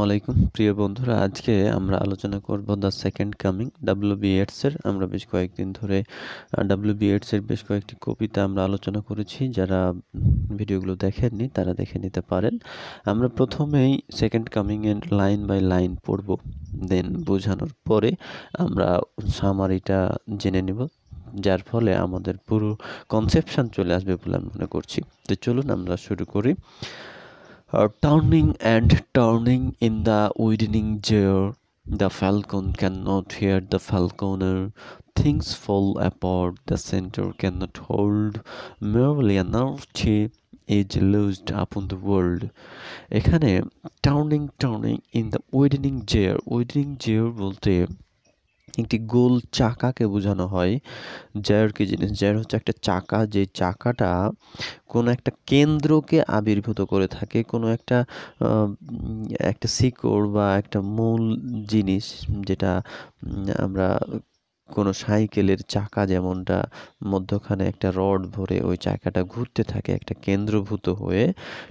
আসসালামু আলাইকুম প্রিয় বন্ধুরা, আজকে আমরা আলোচনা করব দ্য সেকেন্ড কামিং ডব্লিউ.বি. ইয়েটসের। আমরা বেশ কয়েকদিন ধরে ডব্লিউ.বি. ইয়েটসের বেশ কয়েকটি কবিতা আমরা আলোচনা করেছি। যারা ভিডিওগুলো দেখেননি তারা দেখে নিতে পারেন। আমরা প্রথমেই সেকেন্ড কামিং এর লাইন বাই লাইন পড়ব, দেন বোঝানোর পরে আমরা সামারিটা জেনে নেব, যার ফলে আমাদের পুরো কনসেপশন চলে আসবে বলে আমি মনে করছি। তো চলুন আমরা শুরু করি। Turning and turning in the widening gyre, the falcon cannot hear the falconer. Things fall apart, the center cannot hold. Merely anarchy is loosed upon the world. এখানে turning in the widening gyre বলতে একটি গোল চাকাকে বোঝানো হয়। জায়ার কি জিনিস? জায়ার হচ্ছে একটা চাকা, যে চাকাটা কোনো একটা কেন্দ্রকে আবির্ভূত করে থাকে, কোনো একটা একটা শিকড় বা একটা মূল জিনিস, যেটা আমরা কোনো সাইকেলের চাকা যেমনটা মধ্যখানে একটা রড ভরে ওই চাকাটা ঘুরতে থাকে একটা কেন্দ্রভূত হয়ে,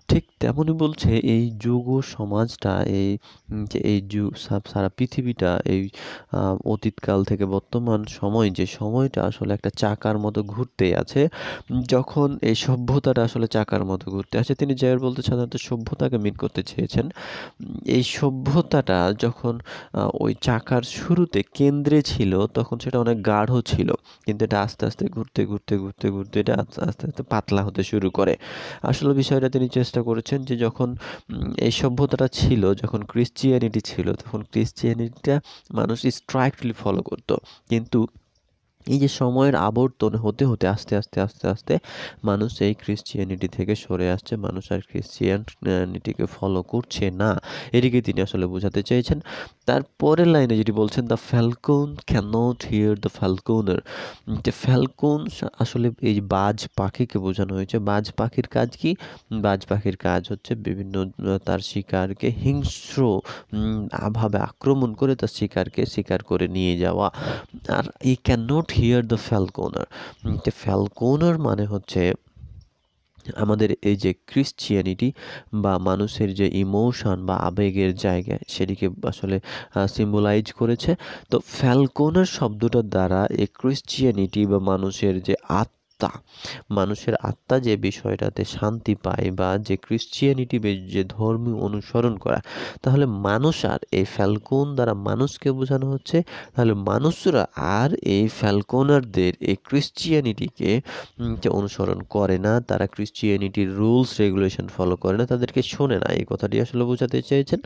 ঠিক তেমনই বলছে এই যুগ সমাজটা, এই সারা পৃথিবীটা, এই অতীতকাল থেকে বর্তমান সময়, যে সময়টা আসলে একটা চাকার মতো ঘুরতে আছে। যখন এই সভ্যতাটা আসলে চাকার মতো ঘুরতে আছে, তিনি জায়ার বলতে সাধারণত সভ্যতাকে মিন করতে চেয়েছেন। এই সভ্যতাটা যখন ওই চাকার শুরুতে কেন্দ্রে ছিল, তখন সেটা অনেক গাঢ় ছিল, কিন্তু এটা আস্তে আস্তে ঘুরতে এটা আস্তে আস্তে পাতলা হতে শুরু করে। আসলে বিষয়টা তিনি চেষ্টা করেছেন যে যখন এই সভ্যতাটা ছিল, যখন ক্রিশ্চিয়ানিটি ছিল, তখন ক্রিশ্চিয়ানিটিটা মানুষ স্ট্রাইক্টলি ফলো করতো, কিন্তু এই যে সময়ের আবর্তন হতে হতে আস্তে আস্তে মানুষ এই ক্রিশ্চিয়ানিটি থেকে সরে আসছে, মানুষ আর ক্রিশ্চিয়ানিটিকে ফলো করছে না, এটিকে তিনি আসলে বোঝাতে চেয়েছেন। তারপরের লাইনে যেটি বলছেন, the falcon cannot hear the falconer. যে ফ্যালকন আসলে এই বাজ পাখিকে বোঝানো হয়েছে। বাজ পাখির কাজ কি? বাজ পাখির কাজ হচ্ছে বিভিন্ন তার শিকারকে হিংস্র ভাবে আক্রমণ করে তার শিকারকে শিকার করে নিয়ে যাওয়া। আর ই ক্যান নট হিয়ার দ্য ফ্যালকোনার। ফ্যালকোনার মানে হচ্ছে আমাদের এই যে ক্রিশ্চিয়ানিটি বা মানুষের যে ইমোশন বা আবেগের জায়গা, সেটিকে আসলে সিম্বলাইজ করেছে। তো ফ্যালকোনার শব্দটার দ্বারা এই ক্রিশ্চিয়ানিটি বা মানুষের যে মানুষের আত্মা যে বিষয়টাতে শান্তি পায়, বা যে ক্রিশ্চিয়ানিটি যে ধর্মীয় অনুসরণ করা, তাহলে মানুষ আর এই ফ্যালকোন দ্বারা মানুষকে বোঝানো হচ্ছে। তাহলে মানুষরা আর এই ফ্যালকোনারদের এই ক্রিশ্চিয়ানিটিকে অনুসরণ করে না, তারা ক্রিশ্চিয়ানিটির রুলস রেগুলেশন ফলো করে না, তাদেরকে শোনে না, এই কথাটি আসলে বোঝাতে চেয়েছেন।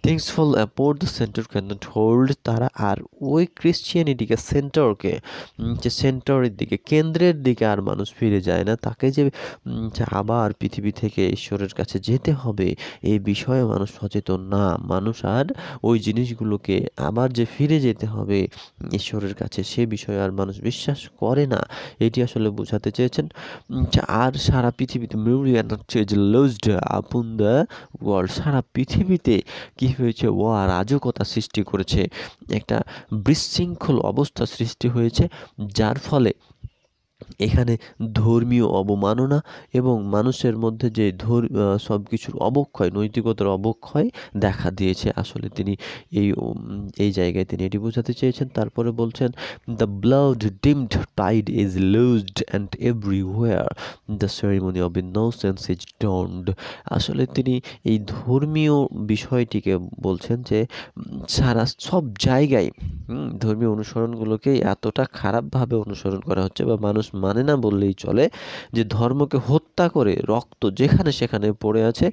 Things fall apart the centre cannot hold হোল্ড। তারা আর ওই ক্রিশ্চিয়ানিটিকে সেন্টারকে, যে সেন্টারের দিকে, কেন্দ্রের দিকে আর মানুষ ফিরে যায় না, তাকে যে আবার পৃথিবী থেকে ঈশ্বরের কাছে যেতে হবে এই বিষয়ে মানুষ সচেতন না। মানুষ আর ওই জিনিসগুলোকে আবার যে ফিরে যেতে হবে ঈশ্বরের কাছে, সে বিষয়ে আর মানুষ বিশ্বাস করে না, এটি আসলে বোঝাতে চেয়েছেন। আর সারা পৃথিবীতে লুজড আপন দ্য ওয়ার্ল্ড, সারা পৃথিবীতে কি হয়েছে? ও অরাজকতা সৃষ্টি করেছে, একটা বিশৃঙ্খল অবস্থা সৃষ্টি হয়েছে, যার ফলে এখানে ধর্মীয় অবমাননা এবং মানুষের মধ্যে যে সব কিছুর অবক্ষয়, নৈতিকতার অবক্ষয় দেখা দিয়েছে। আসলে তিনি এই জায়গায় তিনি এটি বোঝাতে চেয়েছেন। তারপরে বলছেন, the blood dimmed tide is loosed and everywhere the ceremony of innocence is drowned. আসলে তিনি এই ধর্মীয় বিষয়টিকে বলছেন যে সারা সব জায়গায় ধর্মীয় অনুসরণগুলোকে এতটা খারাপভাবে অনুসরণ করা হচ্ছে, বা মানুষ মানে না বললেই চলে, যে ধর্মকে হত্যা করে রক্ত যেখানে সেখানে পড়ে আছে।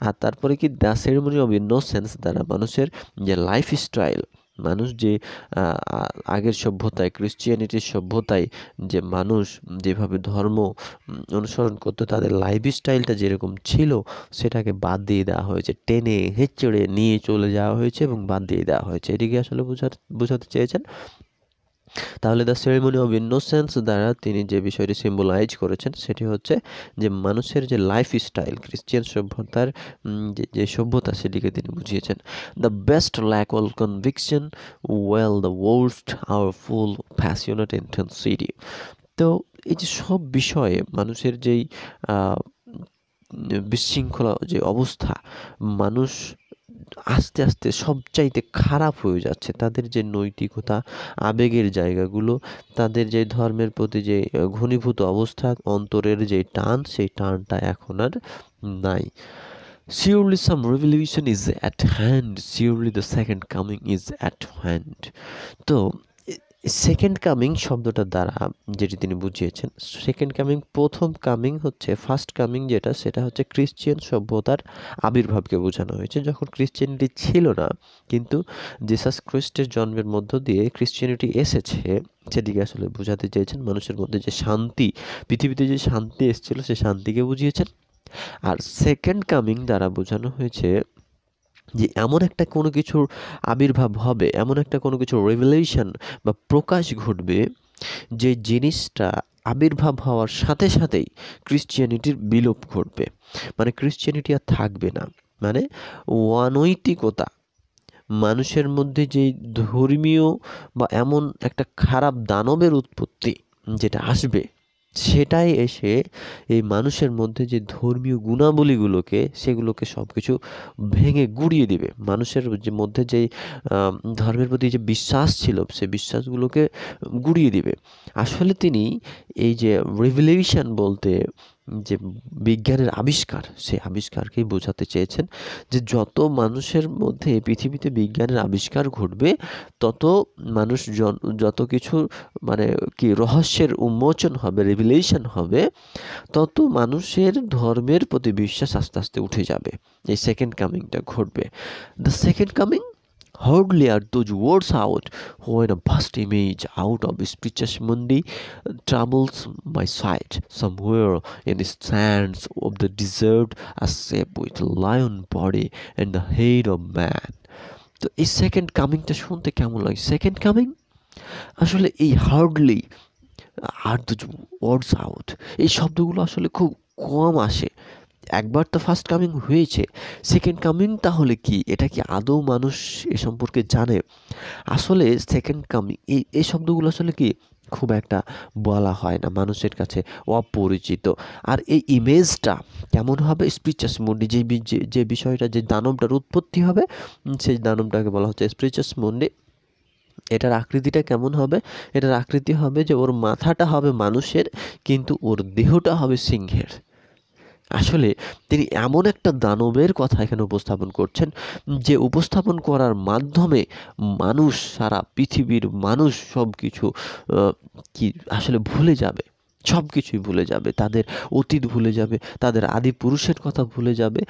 আর তারপরে কি, দ্য সেরিমনি অফ ইনোসেন্স দ্বারা মানুষের যে লাইফস্টাইল, মানুষ যে আগের সভ্যতায়, ক্রিশ্চিয়ানিটির সভ্যতায় যে মানুষ যেভাবে ধর্ম অনুসরণ করতো, তাদের লাইফস্টাইলটা যেরকম ছিল সেটাকে বাদ দিয়ে দেওয়া হয়েছে, টেনে হেঁচড়ে নিয়ে চলে যাওয়া হয়েছে এবং বাদ দিয়ে দেওয়া হয়েছে, এটিকে আসলে বোঝাতে চেয়েছেন। তাহলে দ্য সেরিমনি অফ ইনোসেন্স দ্বারা তিনি যে বিষয়টি সিম্বলাইজ করেছেন, সেটি হচ্ছে যে মানুষের যে লাইফস্টাইল, ক্রিশ্চিয়ান সভ্যতার যে সভ্যতা, সেটিকে তিনি বুঝিয়েছেন। The best lack all conviction, while the worst are full passionate intensity. তো এই যে সব বিষয়ে মানুষের যেই বিশৃঙ্খলা যে অবস্থা, মানুষ আস্তে আস্তে সবচাইতে খারাপ হয়ে যাচ্ছে। তাদের যে নৈতিকতা, আবেগের জায়গাগুলো, তাদের যে ধর্মের প্রতি যে ঘনীভূত অবস্থা, অন্তরের যে টান, সেই টানটা এখন আর নাই। Surely some revelation is at hand. Surely the second coming is at hand. তো সেকেন্ড কামিং শব্দটার দ্বারা যেটি তিনি বুঝিয়েছেন, সেকেন্ড কামিং, প্রথম কামিং হচ্ছে ফার্স্ট কামিং যেটা, সেটা হচ্ছে খ্রিশ্চিয়ান সভ্যতার আবির্ভাবকে বোঝানো হয়েছে। যখন ক্রিশ্চিয়ানিটি ছিল না, কিন্তু জিসাস খ্রিস্টের জন্মের মধ্য দিয়ে ক্রিশ্চিয়ানিটি এসেছে, সেটিকে আসলে বোঝাতে চেয়েছেন। মানুষের মধ্যে যে শান্তি, পৃথিবীতে যে শান্তি এসেছিল, সে শান্তিকে বুঝিয়েছেন। আর সেকেন্ড কামিং দ্বারা বোঝানো হয়েছে যে এমন একটা কোনো কিছুর আবির্ভাব হবে, এমন একটা কোনো কিছুর রেভেলেশন বা প্রকাশ ঘটবে, যে জিনিসটা আবির্ভাব হওয়ার সাথে সাথেই ক্রিশ্চিয়ানিটির বিলোপ ঘটবে। মানে ক্রিশ্চিয়ানিটি আর থাকবে না। মানে অনৈতিকতা, মানুষের মধ্যে যে ধর্মীয় বা এমন একটা খারাপ দানবের উৎপত্তি যেটা আসবে, সেটাই এসে এই মানুষের মধ্যে যে ধর্মীয় গুণাবলীগুলোকে, সেগুলোকে সব কিছু ভেঙে গুঁড়িয়ে দিবে। মানুষের যে মধ্যে যেই ধর্মের প্রতি যে বিশ্বাস ছিল, সে বিশ্বাসগুলোকে গুঁড়িয়ে দিবে। আসলে তিনি এই যে রিভেলেশন বলতে যে বিজ্ঞানের আবিষ্কার, সেই আবিষ্কারকেই বোঝাতে চেয়েছেন, যে যত মানুষের মধ্যে পৃথিবীতে বিজ্ঞানের আবিষ্কার ঘটবে, তত মানুষ যত কিছু মানে কি রহস্যের উন্মোচন হবে, রিভিলেশন হবে, তত মানুষের ধর্মের প্রতি বিশ্বাস আস্তে আস্তে উঠে যাবে। এই সেকেন্ড কামিংটা ঘটবে। The second coming, hardly are those words out when a vast image out of Spiritus Mundi troubles my sight. Somewhere in the sands of the desert, a shape with a lion body and the head of man. তো এই second কামিংটা শুনতে কেমন লাগে? Second coming আসলে এই hardly are the words out, এই শব্দগুলো আসলে খুব কম আসে। একবার তো ফার্স্ট কামিং হয়েছে, সেকেন্ড কামিং তাহলে কি? এটা কি আদৌ মানুষ এ সম্পর্কে জানে? আসলে সেকেন্ড কামিং এই শব্দগুলো আসলে কি খুব একটা বলা হয় না, মানুষের কাছে অপরিচিত। আর এই ইমেজটা কেমন হবে? স্পিরিচাস মুন্ডি, যে বিষয়টা, যে দানবটার উৎপত্তি হবে, সেই দানবটাকে বলা হচ্ছে স্পিরিচাস মুন্ডি। এটার আকৃতিটা কেমন হবে? এটার আকৃতি হবে যে ওর মাথাটা হবে মানুষের, কিন্তু ওর দেহটা হবে সিংহের। আসলে তিনি এমন একটা দানবের কথা এখানে উপস্থাপন করছেন, যে উপস্থাপন করার মাধ্যমে মানুষ, সারা পৃথিবীর মানুষ সব কিছু কি আসলে ভুলে যাবে, সব কিছুই ভুলে যাবে, তাদের অতীত ভুলে যাবে, তাদের আদি পুরুষের কথা ভুলে যাবে।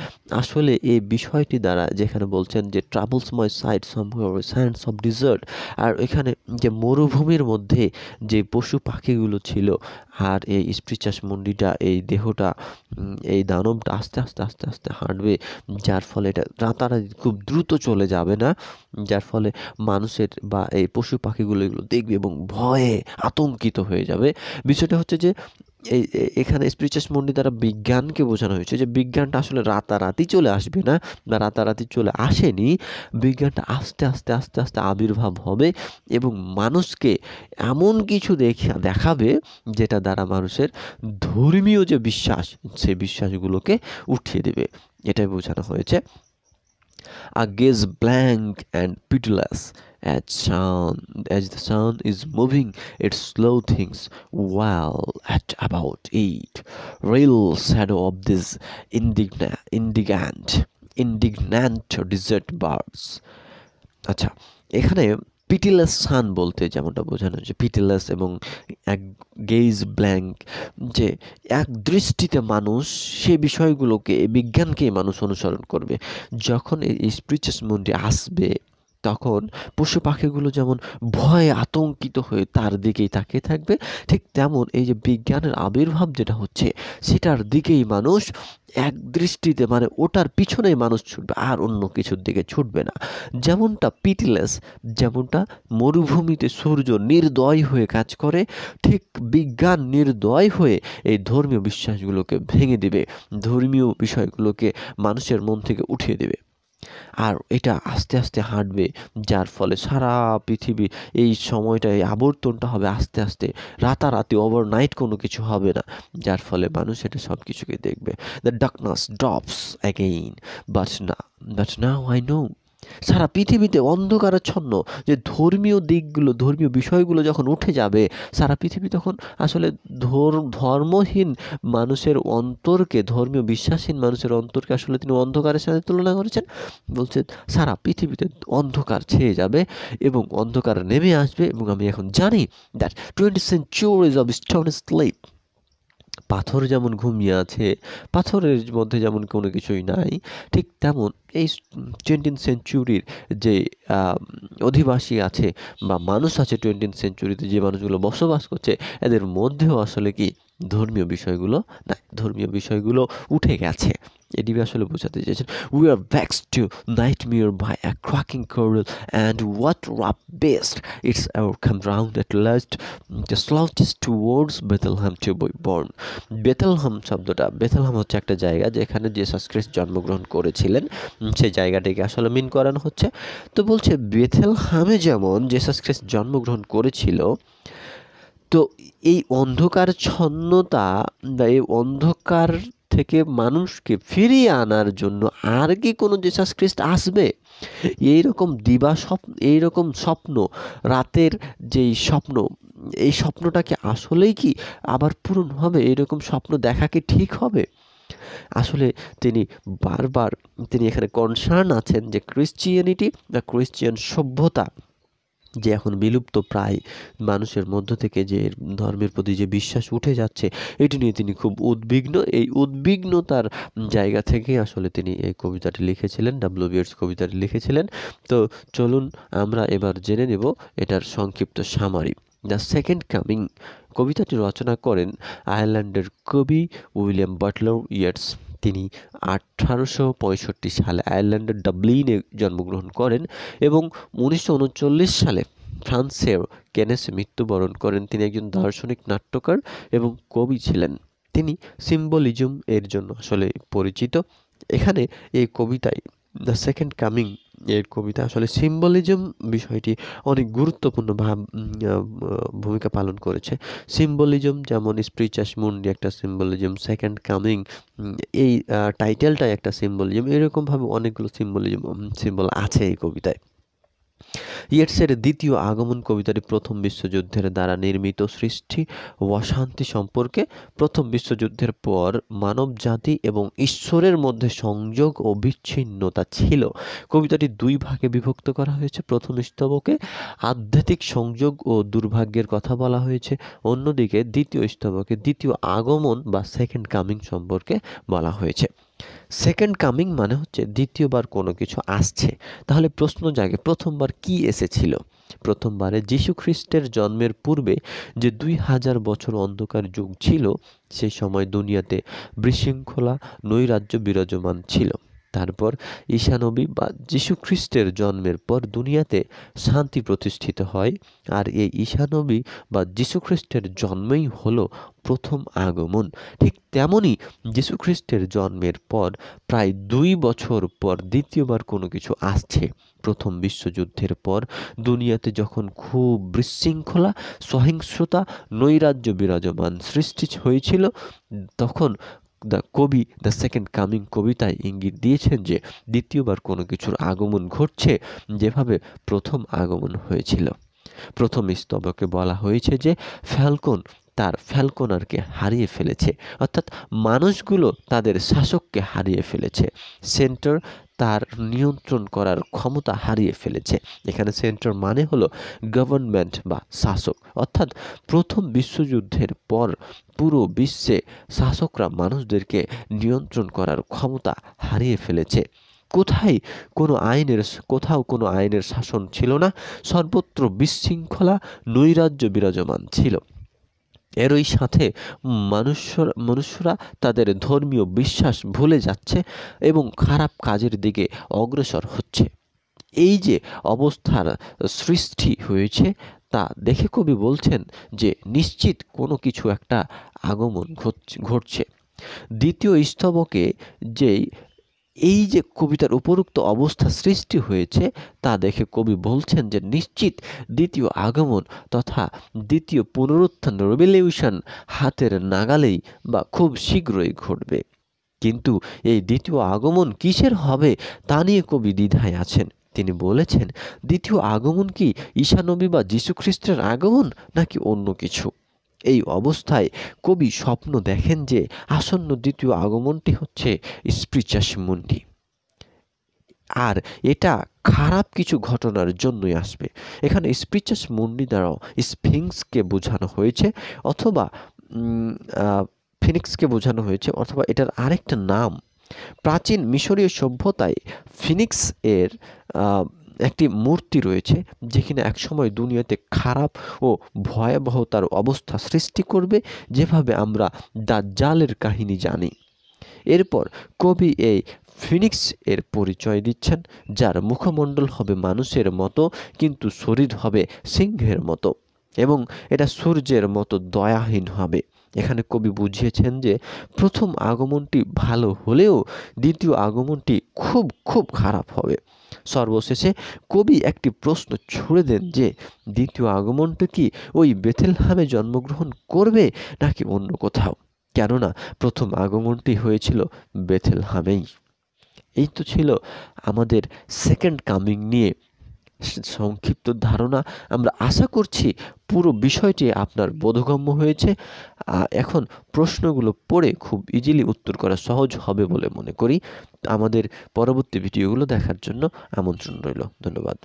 আসলে এই বিষয়টি দ্বারা যেখানে বলছেন যে troubles my sight somewhere sands of desert, আর এখানে যে মরুভূমির মধ্যে যে পশু পাখিগুলো ছিল, আর এই স্পিরিচাস মুন্ডিটা, এই দেহটা, এই দানবটা আস্তে আস্তে আস্তে আস্তে হাঁটবে, যার ফলে এটা রাতারাতি খুব দ্রুত চলে যাবে না, যার ফলে মানুষের বা এই পশু পাখিগুলো এগুলো দেখবে এবং ভয়ে আতঙ্কিত হয়ে যাবে। বিষয়টা হচ্ছে যে এখানে স্পিরিচাস মুন্ডি দ্বারা বিজ্ঞানকে বোঝানো হয়েছে, যে বিজ্ঞানটা আসলে রাতারাতি চলে আসবে না, বা রাতারাতি চলে আসেনি। বিজ্ঞানটা আস্তে আস্তে আস্তে আস্তে আবির্ভাব হবে এবং মানুষকে এমন কিছু দেখাবে, যেটা দ্বারা মানুষের ধর্মীয় যে বিশ্বাস, সেই বিশ্বাসগুলোকে উঠিয়ে দেবে। এটাই বোঝানো হয়েছে। A gaze blank and pitiless as the sun is moving its slow things while at about it. Real shadow of these indignant desert birds. আচ্ছা, এখানে পিটিলেস সান বলতে যেমনটা বোঝানো হচ্ছে, পিটিলেস এবং এক গেজ ব্ল্যাঙ্ক, যে এক দৃষ্টিতে মানুষ সে বিষয়গুলোকে, বিজ্ঞানকে মানুষ অনুসরণ করবে। যখন এই স্পিরিচাস মুন্ডি আসবে, তখন পশু পাখিগুলো যেমন ভয়ে আতঙ্কিত হয়ে তার দিকেই তাকিয়ে থাকবে, ঠিক তেমন এই যে বিজ্ঞানের আবির্ভাব যেটা হচ্ছে, সেটার দিকেই মানুষ এক দৃষ্টিতে, মানে ওটার পিছনেই মানুষ ছুটবে, আর অন্য কিছুর দিকে ছুটবে না। যেমনটা পিটিলেস, যেমনটা মরুভূমিতে সূর্য নির্দয় হয়ে কাজ করে, ঠিক বিজ্ঞান নির্দয় হয়ে এই ধর্মীয় বিশ্বাসগুলোকে ভেঙে দেবে, ধর্মীয় বিষয়গুলোকে মানুষের মন থেকে উঠিয়ে দেবে। আর এটা আস্তে আস্তে হাঁটবে, যার ফলে সারা পৃথিবী এই সময়টা, এই আবর্তনটা হবে আস্তে আস্তে, রাতারাতি ওভারনাইট কোনো কিছু হবে না, যার ফলে মানুষ এটা সব কিছুকে দেখবে। The darkness drops again, but now I know সারা পৃথিবীতে অন্ধকারাচ্ছন্ন যে ধর্মীয় দিকগুলো, ধর্মীয় বিষয়গুলো যখন উঠে যাবে, সারা পৃথিবী তখন আসলে ধর্মহীন মানুষের অন্তরকে, ধর্মীয় বিশ্বাসহীন মানুষের অন্তরকে আসলে তিনি অন্ধকারের সাথে তুলনা করেছেন। বলছেন সারা পৃথিবীতে অন্ধকার ছেয়ে যাবে এবং অন্ধকার নেমে আসবে, এবং আমি এখন জানি that 20 centuries of stone sleep, পাথর যেমন ঘুমিয়ে আছে, পাথরের মধ্যে যেমন কোনো কিছুই নাই, ঠিক তেমন এই 20th সেঞ্চুরির যে অধিবাসী আছে বা মানুষ আছে, 20th সেঞ্চুরিতে যে মানুষগুলো বসবাস করছে, এদের মধ্যেও আসলে কি ধর্মীয় বিষয়গুলো নাই, ধর্মীয় বিষয়গুলো উঠে গেছে। এটি আসলে বোঝাতে চেয়েছেন। We are vexed to nightmare by a cracking coral, and what rough beast it's our come round at last, the slouches towards Bethlehem to be born. বেথলহাম শব্দটা, বেথলহাম হচ্ছে একটা জায়গা যেখানে জেসাস খ্রিস্ট জন্মগ্রহণ করেছিলেন, সেই জায়গাটিকে আসলে মিন করানো হচ্ছে। তো বলছে বেথলহামে যেমন জেসাস খ্রিস্ট জন্মগ্রহণ করেছিল, তো এই অন্ধকারচ্ছন্নতা বা এই অন্ধকার থেকে মানুষকে ফিরিয়ে আনার জন্য আর কি কোনো জেসাস খ্রিস্ট আসবে? এইরকম এইরকম স্বপ্ন, রাতের যেই স্বপ্ন, এই স্বপ্নটা কি আসলেই কি আবার পূরণ হবে? এরকম স্বপ্ন দেখা কি ঠিক হবে? আসলে তিনি বারবার তিনি এখানে কনসার্ন আছেন যে ক্রিশ্চিয়ানিটি বা ক্রিশ্চিয়ান সভ্যতা যে এখন বিলুপ্ত প্রায়, মানুষের মধ্য থেকে যে ধর্মের প্রতি যে বিশ্বাস উঠে যাচ্ছে, এটি নিয়ে তিনি খুব উদ্বিগ্ন। এই উদ্বিগ্নতার জায়গা থেকে আসলে তিনি এই কবিতাটি লিখেছিলেন, WBS কবিতাটি লিখেছিলেন। তো চলুন আমরা এবার জেনে নেব এটার সংক্ষিপ্ত সামারি। দ্য সেকেন্ড কামিং কবিতাটি রচনা করেন আয়ারল্যান্ডের কবি উইলিয়াম বাটলার ইয়েটস। তিনি 1865 সালে আয়ারল্যান্ডের ডাবলিনে জন্মগ্রহণ করেন এবং 1939 সালে ফ্রান্সের কেনেসে মৃত্যুবরণ করেন। তিনি একজন দার্শনিক, নাট্যকার এবং কবি ছিলেন। তিনি সিম্বলিজম এর জন্য আসলে পরিচিত। এখানে এই কবিতায় দ্য সেকেন্ড কামিং এর কবিতা আসলে সিম্বলিজম বিষয়টি অনেক গুরুত্বপূর্ণ ভূমিকা পালন করেছে। সিম্বলিজম যেমন স্পিরিচাস মুন্ডি একটা সিম্বলিজম, সেকেন্ড কামিং এই টাইটেলটাই একটা সিম্বলিজম, এরকমভাবে অনেকগুলো সিম্বল আছে এই কবিতায়। ইয়েটসের দ্বিতীয় আগমন কবিতাটি প্রথম বিশ্বযুদ্ধের দ্বারা নির্মিত সৃষ্টি ও অশান্তি সম্পর্কে। প্রথম বিশ্বযুদ্ধের পর মানবজাতি এবং ঈশ্বরের মধ্যে সংযোগ ও বিচ্ছিন্নতা ছিল। কবিতাটি দুই ভাগে বিভক্ত করা হয়েছে। প্রথম স্তবকে আধ্যাত্মিক সংযোগ ও দুর্ভাগ্যের কথা বলা হয়েছে, অন্যদিকে দ্বিতীয় স্তবকে দ্বিতীয় আগমন বা সেকেন্ড কামিং সম্পর্কে বলা হয়েছে। সেকেন্ড কামিং মানে হচ্ছে দ্বিতীয়বার কোনো কিছু আসছে। তাহলে প্রশ্ন জাগে, প্রথমবার কি এসেছিল? প্রথমবারে যীশু খ্রিস্টের জন্মের পূর্বে যে 2000 বছর অন্ধকার যুগ ছিল, সেই সময় দুনিয়াতে বিশৃঙ্খলা, নৈরাজ্য বিরাজমান ছিল। তারপর ঈশানবী বা যীশু খ্রিস্টের জন্মের পর দুনিয়াতে শান্তি প্রতিষ্ঠিত হয়, আর এই ঈশানবী বা যীশু খ্রিস্টের জন্মই হলো প্রথম আগমন। ঠিক তেমনই যীশু খ্রিস্টের জন্মের পর প্রায় 2 বছর পর দ্বিতীয়বার কোনো কিছু আসছে। প্রথম বিশ্বযুদ্ধের পর দুনিয়াতে যখন খুব বিশৃঙ্খলা, সহিংসতা, নৈরাজ্য বিরাজমান সৃষ্টি হয়েছিল, তখন দ্য সেকেন্ড কামিং কবিতায় ইঙ্গিত দিয়েছেন যে দ্বিতীয়বার কোনো কিছুর আগমন ঘটছে, যেভাবে প্রথম আগমন হয়েছিল। প্রথম স্তবকে বলা হয়েছে যে ফ্যালকন তার ফ্যালকনারকে হারিয়ে ফেলেছে, অর্থাৎ মানুষগুলো তাদের শাসককে হারিয়ে ফেলেছে। সেন্টার তার নিয়ন্ত্রণ করার ক্ষমতা হারিয়ে ফেলেছে। এখানে সেন্টার মানে হলো গভর্নমেন্ট বা শাসক, অর্থাৎ প্রথম বিশ্বযুদ্ধের পর পুরো বিশ্বে শাসকরা মানুষদেরকে নিয়ন্ত্রণ করার ক্ষমতা হারিয়ে ফেলেছে। কোথাও কোনো আইনের শাসন ছিল না, সর্বত্র বিশৃঙ্খলা, নৈরাজ্য বিরাজমান ছিল। এরই সাথে মনুষ্যরা তাদের ধর্মীয় বিশ্বাস ভুলে যাচ্ছে এবং খারাপ কাজের দিকে অগ্রসর হচ্ছে। এই যে অবস্থার সৃষ্টি হয়েছে, তা দেখে কবি বলছেন যে নিশ্চিত কোনো কিছু একটা আগমন ঘটছে। দ্বিতীয় স্তবকে এই যে কবিতার উপরোক্ত অবস্থা সৃষ্টি হয়েছে, তা দেখে কবি বলছেন যে নিশ্চিত দ্বিতীয় আগমন তথা দ্বিতীয় পুনরুত্থান, রেভলিউশন হাতের নাগালেই বা খুব শীঘ্রই ঘটবে। কিন্তু এই দ্বিতীয় আগমন কিসের হবে তা নিয়ে কবি দ্বিধায় আছেন। তিনি বলেছেন, দ্বিতীয় আগমন কি ঈসা নবী বা যীশু খ্রিস্টের আগমন, নাকি অন্য কিছু? এই অবস্থায় কবি স্বপ্ন দেখেন যে আসন্ন দ্বিতীয় আগমনটি হচ্ছে স্পিরিচাস মুন্ডি, আর এটা খারাপ কিছু ঘটনার জন্যই আসবে। এখানে স্পিরিচাস মুন্ডি দ্বারাও স্ফিংসকে বোঝানো হয়েছে, অথবা ফিনিক্সকে বোঝানো হয়েছে, অথবা এটার আরেকটা নাম। প্রাচীন মিশরীয় সভ্যতায় ফিনিক্স এর একটি মূর্তি রয়েছে, যেখানে একসময় দুনিয়াতে খারাপ ও ভয়াবহতার অবস্থা সৃষ্টি করবে, যেভাবে আমরা দাজ্জালের কাহিনী জানি। এরপর কবি এই ফিনিক্স এর পরিচয় দিচ্ছেন, যার মুখমণ্ডল হবে মানুষের মতো কিন্তু শরীর হবে সিংহের মতো, এবং এটা সূর্যের মতো দয়াহীন হবে। এখানে কবি বুঝিয়েছেন যে প্রথম আগমনটি ভালো হলেও দ্বিতীয় আগমনটি খুব খুব খারাপ হবে। সর্বশেষে কবি একটি প্রশ্ন ছুড়ে দেন যে দ্বিতীয় আগমনটা কি ওই বেথেলহেমে জন্মগ্রহণ করবে নাকি অন্য কোথাও, কেননা প্রথম আগমনটি হয়েছিল বেথেলহেমেই। এই তো ছিল আমাদের সেকেন্ড কামিং নিয়ে সংক্ষিপ্ত ধারণা। আমরা আশা করছি পুরো বিষয়টি আপনার বোধগম্য হয়েছে। এখন প্রশ্নগুলো পড়ে খুব ইজিলি উত্তর করা সহজ হবে বলে মনে করি। আমাদের পরবর্তী ভিডিওগুলো দেখার জন্য আমন্ত্রণ রইল। ধন্যবাদ।